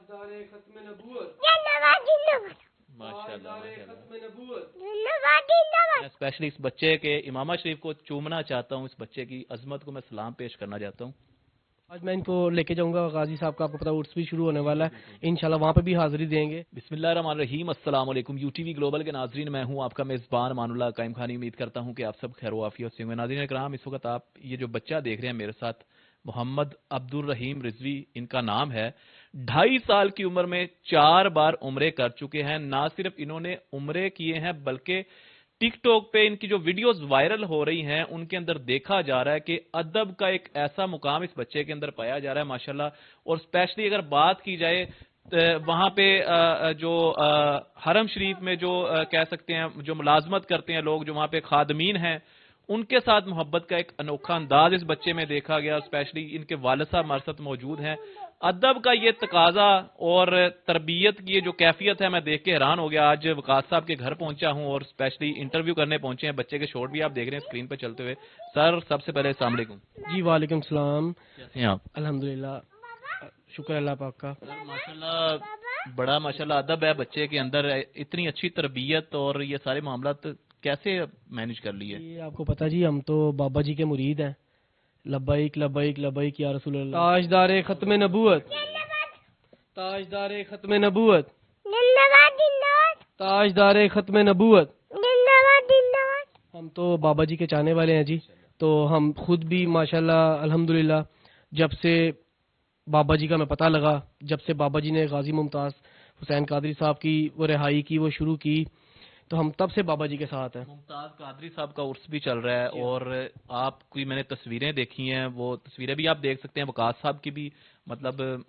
ताजदार खत्म नबूवत मैं स्पेशली इस बच्चे के इमामा शरीफ को चूमना चाहता हूँ, इस बच्चे की अजमत को मैं सलाम पेश करना चाहता हूँ। आज मैं इनको लेके जाऊंगा गाजी साहब का, आपको पता उर्स भी शुरू होने वाला है, इंशाल्लाह वहाँ पे भी हाजिरी देंगे। बिस्मिल्लाहिर्रहमानिर्रहीम, अस्सलाम वालेकुम। यूटीवी ग्लोबल के नाजरीन, मैं हूँ आपका मेज़बान मानुल्लाह कायम खानी। उम्मीद करता हूँ कि आप सब खैर आफियत से होंगे। नाज़रीन इकराम, इस वक्त आप ये जो बच्चा देख रहे हैं मेरे साथ, मोहम्मद अब्दुल रहीम रिजवी इनका नाम है। 2.5 साल की उम्र में 4 बार उम्रे कर चुके हैं। ना सिर्फ इन्होंने उम्रे किए हैं बल्कि टिक टॉक पे इनकी जो वीडियोस वायरल हो रही हैं उनके अंदर देखा जा रहा है कि अदब का एक ऐसा मुकाम इस बच्चे के अंदर पाया जा रहा है माशाल्लाह। और स्पेशली अगर बात की जाए वहां पे जो हरम शरीफ में जो कह सकते हैं जो मुलाजमत करते हैं लोग, जो वहां पे खादमीन हैं, उनके साथ मोहब्बत का एक अनोखा अंदाज इस बच्चे में देखा गया। स्पेशली इनके वालिद साहब हमारे साथ मौजूद हैं। अदब का ये तकाजा और तरबियत की ये जो कैफियत है, मैं देख के हैरान हो गया। आज वकास साहब के घर पहुंचा हूं और स्पेशली इंटरव्यू करने पहुंचे हैं। बच्चे के शॉट भी आप देख रहे हैं स्क्रीन पर चलते हुए। सर, सबसे पहले अस्सलाम वालेकुम। जी वालेकुम सलाम। कैसे हैं आप? अल्हम्दुलिल्लाह, शुक्र अल्लाह पाक का। सर माशाल्लाह, बड़ा माशाल्लाह अदब है बच्चे के अंदर, इतनी अच्छी तरबियत और ये सारे मामलात कैसे मैनेज कर लिए? ये आपको पता जी, हम तो बाबा जी के मुरीद हैं। लब्बैक लब्बैक लब्बैक या रसूल अल्लाह। ताजदार खत्म नबूवत, ताजदार खत्म नबूवत, ताजदार खत्म नबूवत। हम तो बाबा जी के चाहने वाले हैं जी। तो हम खुद भी माशाल्लाह अल्हम्दुलिल्लाह, जब से बाबा जी का हमें पता लगा, जब से बाबा जी ने गाजी मुमताज़ हुसैन कादरी साहब की वो रिहाई की, वो शुरू की, तो हम तब से बाबा जी के साथ हैं। मुमताज कादरी साहब का उर्स भी चल रहा है और आपकी मैंने तस्वीरें देखी हैं, वो तस्वीरें भी आप देख सकते हैं। वकास साहब की भी मतलब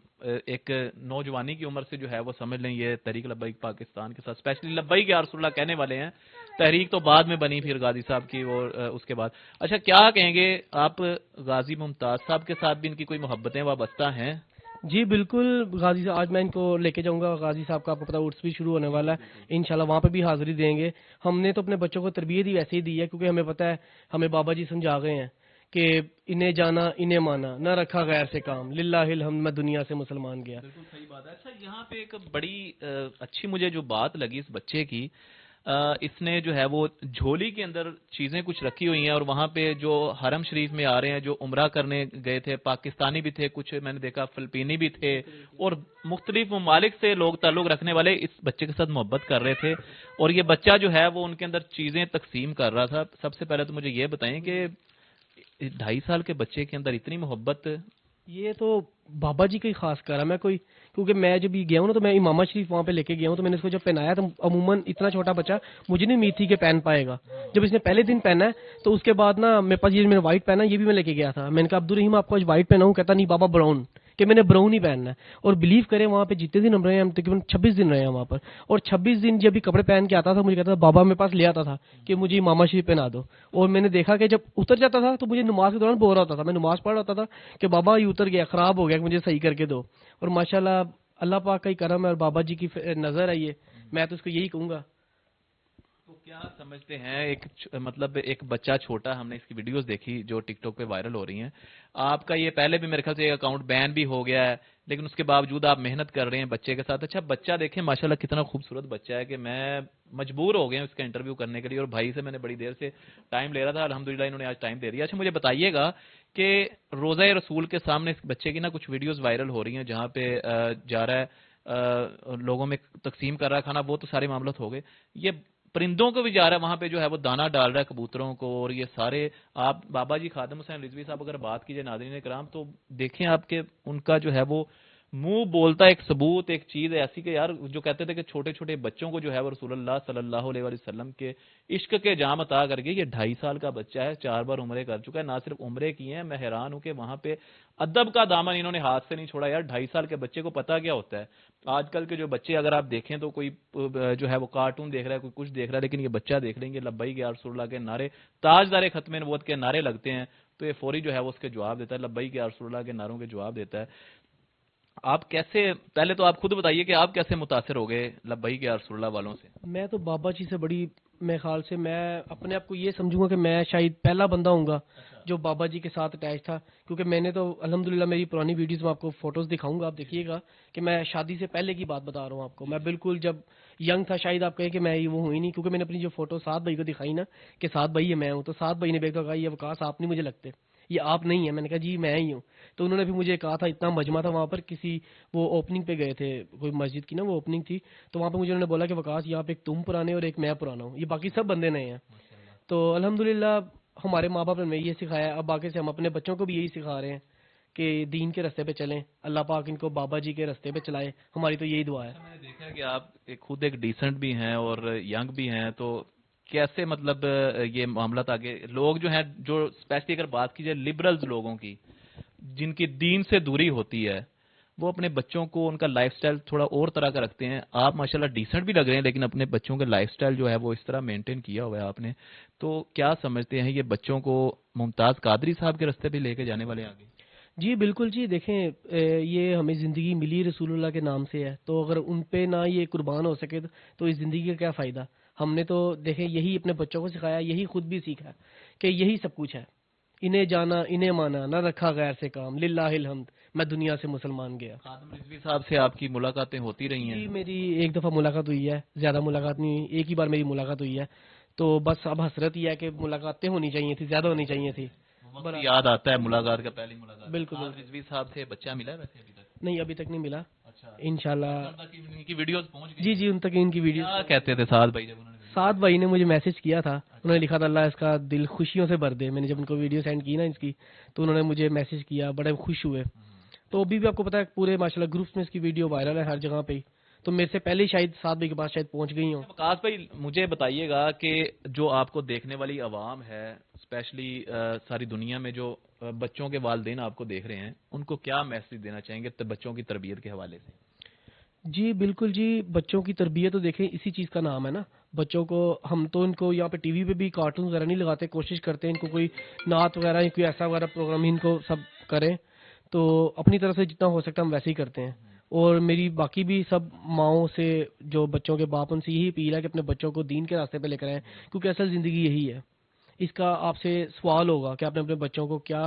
एक नौजवानी की उम्र से जो है वो समझ लें ये तहरीक लब्बैक पाकिस्तान के साथ स्पेशली लब्बैक या रसूलुल्लाह कहने वाले हैं। तहरीक तो बाद में बनी फिर गाजी साहब की और उसके बाद। अच्छा, क्या कहेंगे आप, गाजी मुमताज साहब के साथ भी इनकी कोई मोहब्बतें वाबस्ता हैं? जी बिल्कुल, गाजी साहब आज मैं इनको लेके जाऊंगा गाजी साहब का, आपको पता उर्स भी शुरू होने वाला है, इंशाल्लाह वहाँ पे भी हाजिरी देंगे। हमने तो अपने बच्चों को तरबियत ही वैसे ही दी है, क्योंकि हमें पता है, हमें बाबा जी समझा गए हैं कि इन्हें जाना इन्हें माना, न रखा गैर से काम, लिल्लाहिल हम्द, मैं दुनिया से मुसलमान गया। बिल्कुल सही बात है। अच्छा, यहाँ पे एक बड़ी अच्छी मुझे जो बात लगी इस बच्चे की, इसने जो है वो झोली के अंदर चीजें कुछ रखी हुई हैं और वहां पे जो हरम शरीफ में आ रहे हैं, जो उम्रा करने गए थे, पाकिस्तानी भी थे कुछ, मैंने देखा फिलिपीनी भी थे और मुख्तलिफ ममालिक से लोग ताल्लुक रखने वाले इस बच्चे के साथ मोहब्बत कर रहे थे। और ये बच्चा जो है वो उनके अंदर चीजें तकसीम कर रहा था। सबसे पहले तो मुझे ये बताएं कि 2.5 साल के बच्चे के अंदर इतनी मोहब्बत। ये तो बाबा जी का ही खास कर है। मैं कोई, क्योंकि मैं जब गया हूँ ना, तो मैं इमामा शरीफ वहाँ पे लेके गया हूँ, तो मैंने इसको जब पहनाया तो अमूमन इतना छोटा बच्चा, मुझे नहीं उम्मीद थी कि पहन पाएगा। जब इसने पहले दिन पहना है तो उसके बाद ना मेरे पास ये मैंने व्हाइट पहना, ये भी मैं लेके गया था। मैंने कहा अब्दुल रहीम आपको आज व्हाइट पहनाऊं? कहता नहीं बाबा ब्राउन, कि मैंने ब्राउन ही पहनना है। और बिलीव करें, वहाँ पे जितने दिन हम रहे हैं, हम तकरीबन 26 दिन रहे हैं वहाँ पर, और 26 दिन जब भी कपड़े पहन के आता था, मुझे कहता था बाबा मेरे पास ले आता था कि मुझे इमामा शरीफ पहना दो। और मैंने देखा कि जब उतर जाता था तो मुझे नमाज के दौरान बोल रहा होता था, मैं नमाज पढ़ रहा होता था कि बाबा ये उतर गया, खराब हो गया, मुझे सही करके दो। और माशाल्लाह अल्लाह पाक का ही करम है और बाबा जी की नजर है ये, मैं तो इसको यही कहूंगा। तो क्या समझते हैं, मतलब एक बच्चा छोटा, हमने इसकी वीडियोस देखी जो टिकटॉक पे वायरल हो रही हैं, आपका ये पहले भी मेरे ख्याल से एक अकाउंट बैन भी हो गया है, लेकिन उसके बावजूद आप मेहनत कर रहे हैं बच्चे के साथ। अच्छा, बच्चा देखें माशाल्लाह कितना खूबसूरत बच्चा है कि मैं मजबूर हो गया इसका इंटरव्यू करने के लिए, और भाई से मैंने बड़ी देर से टाइम ले रहा था, अल्हम्दुलिल्लाह इन्होंने आज टाइम दे दिया। अच्छा, मुझे बताइएगा कि रोज़ा रसूल के सामने इस बच्चे की ना कुछ वीडियोस वायरल हो रही हैं जहाँ पे जा रहा है, लोगों में तकसीम कर रहा है खाना, वो तो सारे मामला हो गए, ये परिंदों को भी जा रहा है वहां पे जो है वो दाना डाल रहा है कबूतरों को। और ये सारे आप बाबा जी खादिम हुसैन रिजवी साहब अगर बात कीजिए नाज़रीन कराम, तो देखें आपके उनका जो है वो मुंह बोलता एक सबूत, एक चीज ऐसी कि यार जो कहते थे कि छोटे छोटे बच्चों को जो है वो रसूलुल्लाह सल्लल्लाहु अलैहि वसल्लम के इश्क के जाम अता करके, ये 2.5 साल का बच्चा है, 4 बार उम्रे कर चुका है। ना सिर्फ उम्रे की हैं, मैं हैरान हूं कि वहां पे अदब का दामन इन्होंने हाथ से नहीं छोड़ा। यार 2.5 साल के बच्चे को पता क्या होता है? आजकल के जो बच्चे अगर आप देखें तो कोई जो है वो कार्टून देख रहा है, कोई कुछ देख रहा है, लेकिन ये बच्चा देख लेंगे लब्बैक या रसूलुल्लाह के नारे, ताजदार खत्म नबूवत के नारे लगते हैं तो ये फौरी जो है वो उसके जवाब देता है, लब्बैक या रसूलुल्लाह के नारों के जवाब देता है। آپ کیسے، پہلے تو آپ خود بتائیے کہ آپ کیسے متاثر ہو گئے لبیک یا رسول اللہ والوں سے؟ میں تو بابا جی سے بڑی، میرے خیال سے میں اپنے آپ کو یہ سمجھوں گا کہ میں شاید پہلا بندہ ہوں گا جو بابا جی کے ساتھ اٹیچ تھا، کیونکہ میں نے تو الحمدللہ میری پرانی ویڈیوز میں آپ کو فوٹوز دکھاؤں گا، آپ دیکھیے گا کہ میں شادی سے پہلے کی بات بتا رہا ہوں آپ کو، میں بالکل جب ینگ تھا، شاید آپ کہیں کہ میں وہ ہوں ہی نہیں، کیونکہ میں نے اپنی جو فوٹو سات بھائی کو دکھائی نا کہ سات بھائی ہے میں ہوں، تو سات بھائی نے بیٹھ کر کہا یہ وقاص آپ نہیں مجھے لگتے، یہ آپ نہیں ہیں، میں نے کہا جی میں ہی ہوں، تو انہوں نے بھی مجھے کہا تھا، اتنا مجمع تھا وہاں پر، کسی وہ اوپننگ پہ گئے تھے کوئی مسجد کی نا، وہ اوپننگ تھی، تو وہاں پہ مجھے انہوں نے بولا کہ وقاص یہاں پہ ایک تم پرانے اور ایک میں پرانا ہوں، یہ باقی سب بندے نئے ہیں، تو الحمدللہ ہمارے ماں باپ نے ہمیں یہ سکھایا ہے، اب آگے سے ہم اپنے بچوں کو بھی یہی سکھا رہے ہیں کہ دین کے راستے پہ چلیں، اللہ پاک ان کو بابا جی کے راستے پہ چلائے، ہماری تو یہی دعا ہے۔ میں نے دیکھا کہ آپ خود ایک ڈیسنٹ بھی ہیں اور ینگ بھی ہیں، تو کیسے مطلب یہ معاملات آگے لوگ جو ہیں، جو اسپیشلی اگر بات کی جائے لبرلز لوگوں کی، جن کی دین سے دوری ہوتی ہے، وہ اپنے بچوں کو ان کا لائف سٹائل تھوڑا اور طرح کا رکھتے ہیں، آپ ماشاءاللہ ڈیسنٹ بھی لگ رہے ہیں لیکن اپنے بچوں کا لائف سٹائل جو ہے وہ اس طرح مینٹین کیا ہوا ہے آپ نے، تو کیا سمجھتے ہیں یہ بچوں کو ممتاز قادری صاحب کے راستے پہ لے کے جانے والے ہیں آگے؟ جی بالکل جی، دیکھیں یہ ہمیں زندگی ملی رسول اللہ کے نام سے ہے، تو اگر ان پہ نہ یہ قربان ہو سکے تو اس زندگی کا کیا فائدہ؟ ہم نے تو دیکھیں یہی اپنے بچوں کو سکھایا، یہی خود بھی سیکھا کہ یہی سب کچھ ہے، انہیں جانا انہیں مانا، نہ رکھا غیر سے کام، للہ الحمد، میں دنیا سے مسلمان گیا۔ خادم رضوی صاحب سے آپ کی ملاقاتیں ہوتی رہی ہیں؟ جی میری ایک دفعہ ملاقات ہوئی ہے، زیادہ ملاقات نہیں ہوئی، ایک ہی بار میری ملاقات ہوئی ہے، تو بس اب حسرت یہ ہے کہ ملاقاتیں ہونی چاہیے تھی، زیادہ ہونی چاہیے تھی۔ وقت یاد آتا ہے ملاقات کا، پہلی ملاقات بالکل خادم بالکل، رضوی صاحب سے بچہ ملا ہے ویسے ابھی تک؟ نہیں ابھی تک نہیں ملا، اچھا، انشاءاللہ۔ ان کی ویڈیوز پہنچ گئی جی ہیں؟ جی ان تک ان کی ویڈیو، کیا کہتے تھے سعد بھائی جب انہوں نے ویڈیو؟ سعد بھائی نے مجھے میسج کیا تھا، انہوں نے لکھا تھا اللہ اس کا دل خوشیوں سے بھر دے، میں نے جب ان کو ویڈیو سینڈ کی نا اس کی، تو انہوں نے مجھے میسج کیا، بڑے خوش ہوئے، تو ابھی بھی آپ کو پتا ہے پورے ماشاءاللہ گروپس میں اس کی ویڈیو وائرل ہے ہر جگہ پہ ہی، تو میرے سے پہلے ہی شاید سعد بھائی کے پاس شاید پہنچ گئی ہوں۔ وقاص بھائی مجھے بتائیے گا کہ جو آپ کو دیکھنے والی عوام ہے، اسپیشلی ساری دنیا میں جو بچوں کے والدین آپ کو دیکھ رہے ہیں، ان کو کیا میسج دینا چاہیں گے بچوں کی تربیت کے حوالے سے؟ جی بالکل جی، بچوں کی تربیت تو دیکھیں اسی چیز کا نام ہے نا، بچوں کو ہم تو ان کو یہاں پہ ٹی وی پہ بھی کارٹون وغیرہ نہیں لگاتے، کوشش کرتے ہیں ان کو کوئی نعت وغیرہ یا کوئی ایسا وغیرہ پروگرام ان کو سب کریں، تو اپنی طرف سے جتنا ہو سکتا ہے ہم ویسے ہی کرتے ہیں، اور میری باقی بھی سب ماؤں سے جو بچوں کے باپ ان سے یہی اپیل ہے کہ اپنے بچوں کو دین کے راستے پہ لے کر آئیں، کیونکہ اصل زندگی یہی ہے۔ اس کا آپ سے سوال ہوگا کہ آپ نے اپنے بچوں کو کیا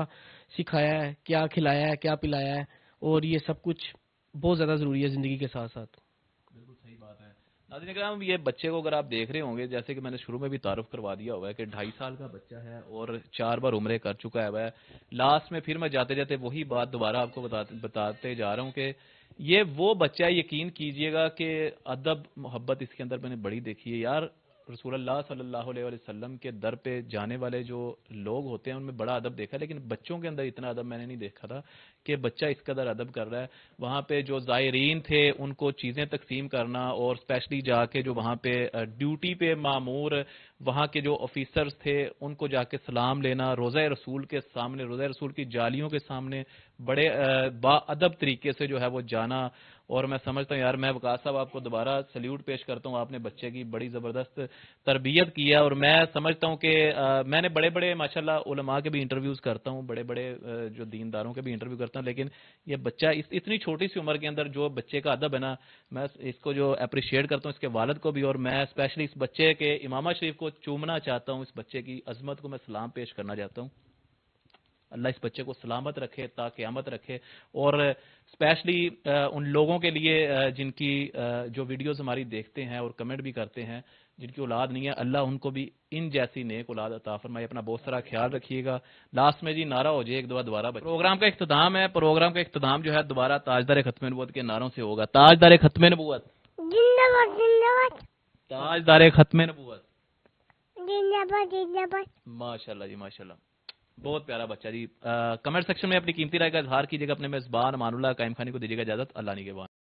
سکھایا ہے، کیا کھلایا ہے، کیا پلایا ہے، اور یہ سب کچھ بہت زیادہ ضروری ہے زندگی کے ساتھ ساتھ۔ بالکل صحیح بات ہے۔ ناظرین کرام، یہ بچے کو اگر آپ دیکھ رہے ہوں گے، جیسے کہ میں نے شروع میں بھی تعارف کروا دیا ہوا ہے کہ 2.5 سال کا بچہ ہے اور 4 بار عمرے کر چکا ہے وہ۔ لاسٹ میں پھر میں جاتے جاتے وہی بات دوبارہ آپ کو بتاتے جا رہا ہوں کہ یہ وہ بچہ ہے، یقین کیجئے گا کہ ادب محبت اس کے اندر میں نے بڑی دیکھی ہے یار۔ رسول اللہ صلی اللہ علیہ وسلم کے در پہ جانے والے جو لوگ ہوتے ہیں ان میں بڑا ادب دیکھا ہے، لیکن بچوں کے اندر اتنا ادب میں نے نہیں دیکھا تھا کہ بچہ اس قدر ادب کر رہا ہے۔ وہاں پہ جو زائرین تھے ان کو چیزیں تقسیم کرنا، اور اسپیشلی جا کے جو وہاں پہ ڈیوٹی پہ مامور وہاں کے جو آفیسرز تھے ان کو جا کے سلام لینا، روضہ رسول کے سامنے، روضہ رسول کی جالیوں کے سامنے بڑے با ادب طریقے سے جو ہے وہ جانا، اور میں سمجھتا ہوں یار، میں وقاص صاحب آپ کو دوبارہ سلیوٹ پیش کرتا ہوں، آپ نے بچے کی بڑی زبردست تربیت کی ہے، اور میں سمجھتا ہوں کہ میں نے بڑے بڑے ماشاءاللہ علماء کے بھی انٹرویوز کرتا ہوں، بڑے بڑے جو دینداروں کے بھی انٹرویو کرتا ہوں، لیکن یہ بچہ اتنی چھوٹی سی عمر کے اندر جو بچے کا ادب ہے نا، میں اس کو جو اپریشیٹ کرتا ہوں اس کے والد کو بھی، اور میں اسپیشلی اس بچے کے امامہ شریف کو چومنا چاہتا ہوں، اس بچے کی عظمت کو میں سلام پیش کرنا چاہتا ہوں۔ اللہ اس بچے کو سلامت رکھے تا قیامت رکھے، اور اسپیشلی ان لوگوں کے لیے جن کی جو ویڈیوز ہماری دیکھتے ہیں اور کمنٹ بھی کرتے ہیں، جن کی اولاد نہیں ہے، اللہ ان کو بھی ان جیسی نیک اولاد عطا فرمائے۔ اپنا بہت سارا خیال رکھیے گا۔ لاسٹ میں جی نعرہ ہو جائے ایک دفعہ دوبارہ پروگرام کا اختتام ہے، پروگرام کا اختتام جو ہے دوبارہ تاجدار ختم نبوت کے نعروں سے ہوگا۔ تاجدار ختم نبوت، زندہ باد زندہ باد تاجدار ختم نبوت۔ زندہ باد زندہ باد۔ ماشاءاللہ جی ماشاءاللہ، بہت پیارا بچہ جی۔ کمنٹ سیکشن میں اپنی قیمتی رائے کا اظہار کیجیے گا۔ اپنے میزبان امان اللہ قائم خانی کو دیجیے گا اجازت۔ اللہ نگہبان۔